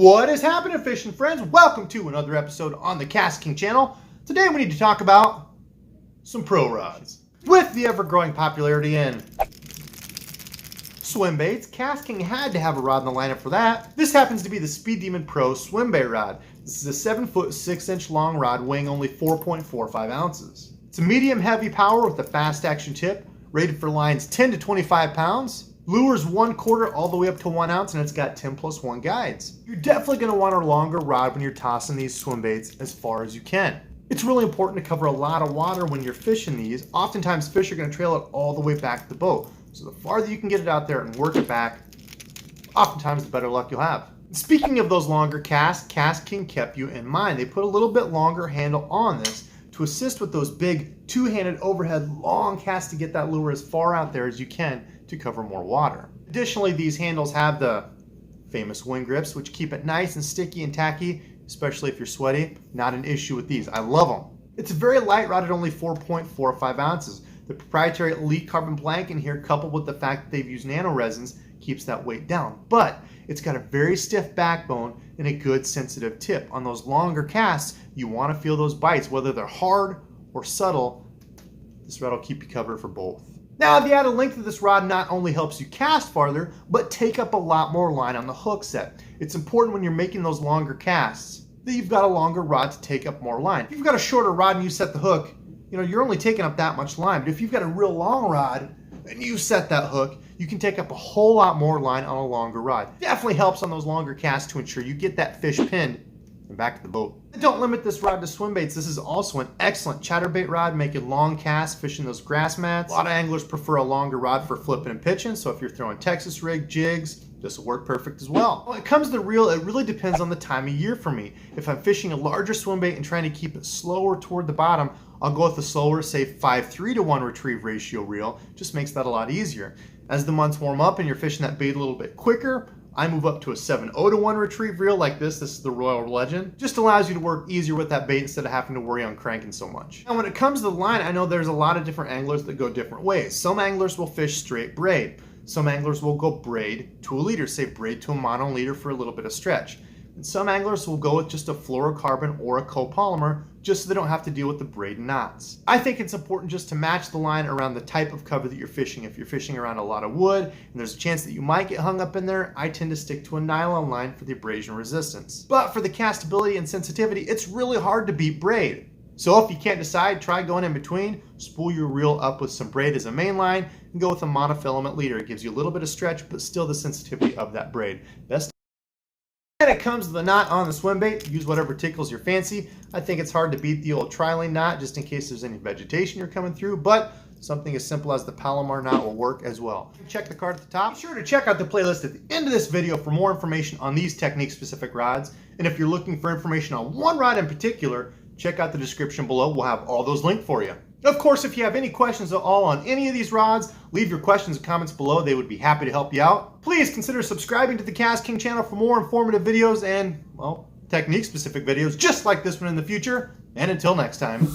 What is happening, fishing friends? Welcome to another episode on the KastKing channel. Today we need to talk about some pro rods. With the ever-growing popularity in swim baits, KastKing had to have a rod in the lineup for that. This happens to be the Speed Demon Pro Swimbait Rod. This is a 7-foot 6-inch long rod weighing only 4.45 ounces. It's a medium heavy power with a fast action tip, rated for lines 10 to 25 pounds. Lures 1/4 all the way up to 1 ounce, and it's got 10+1 guides. You're definitely going to want a longer rod when you're tossing these swim baits as far as you can. It's really important to cover a lot of water when you're fishing these. Oftentimes fish are going to trail it all the way back to the boat. So the farther you can get it out there and work it back, oftentimes the better luck you'll have. Speaking of those longer casts, KastKing kept you in mind. They put a little bit longer handle on this to assist with those big two-handed overhead long casts to get that lure as far out there as you can to cover more water. Additionally, these handles have the famous wing grips, which keep it nice and sticky and tacky, especially if you're sweaty. Not an issue with these. I love them. It's a very light rod at only 4.45 ounces. The proprietary elite carbon blank in here, coupled with the fact that they've used nano resins, keeps that weight down. But it's got a very stiff backbone and a good sensitive tip. On those longer casts, you want to feel those bites, whether they're hard or subtle. This rod will keep you covered for both. Now, the added length of this rod not only helps you cast farther, but take up a lot more line on the hook set. It's important when you're making those longer casts that you've got a longer rod to take up more line. If you've got a shorter rod and you set the hook, you're only taking up that much line. But if you've got a real long rod and you set that hook, you can take up a whole lot more line on a longer rod. Definitely helps on those longer casts to ensure you get that fish pinned and back to the boat. Don't limit this rod to swim baits. This is also an excellent chatterbait rod, making long casts, fishing those grass mats. A lot of anglers prefer a longer rod for flipping and pitching, so if you're throwing Texas rig, jigs, this will work perfect as well. When it comes to reel, it really depends on the time of year for me. If I'm fishing a larger swim bait and trying to keep it slower toward the bottom, I'll go with the slower, say 5:3 to 1 retrieve ratio reel. Just makes that a lot easier. As the months warm up and you're fishing that bait a little bit quicker, I move up to a 7.0 to 1 retrieve reel like this. This is the Royal Legend. Just allows you to work easier with that bait instead of having to worry on cranking so much. Now when it comes to the line, I know there's a lot of different anglers that go different ways. Some anglers will fish straight braid. Some anglers will go braid to a leader, say braid to a mono leader for a little bit of stretch. And some anglers will go with just a fluorocarbon or a copolymer just so they don't have to deal with the braid knots. I think it's important just to match the line around the type of cover that you're fishing. If you're fishing around a lot of wood and there's a chance that you might get hung up in there, I tend to stick to a nylon line for the abrasion resistance. But for the castability and sensitivity, it's really hard to beat braid. So if you can't decide, try going in between. Spool your reel up with some braid as a main line and go with a monofilament leader. It gives you a little bit of stretch, but still the sensitivity of that braid. Best when it comes to the knot on the swim bait, use whatever tickles your fancy. I think it's hard to beat the old tri-lane knot just in case there's any vegetation you're coming through, but something as simple as the Palomar knot will work as well. Check the card at the top. Be sure to check out the playlist at the end of this video for more information on these technique-specific rods. And if you're looking for information on one rod in particular, check out the description below. We'll have all those linked for you. Of course, if you have any questions at all on any of these rods, leave your questions and comments below. They would be happy to help you out. Please consider subscribing to the KastKing channel for more informative videos and, well, technique-specific videos just like this one in the future. And until next time.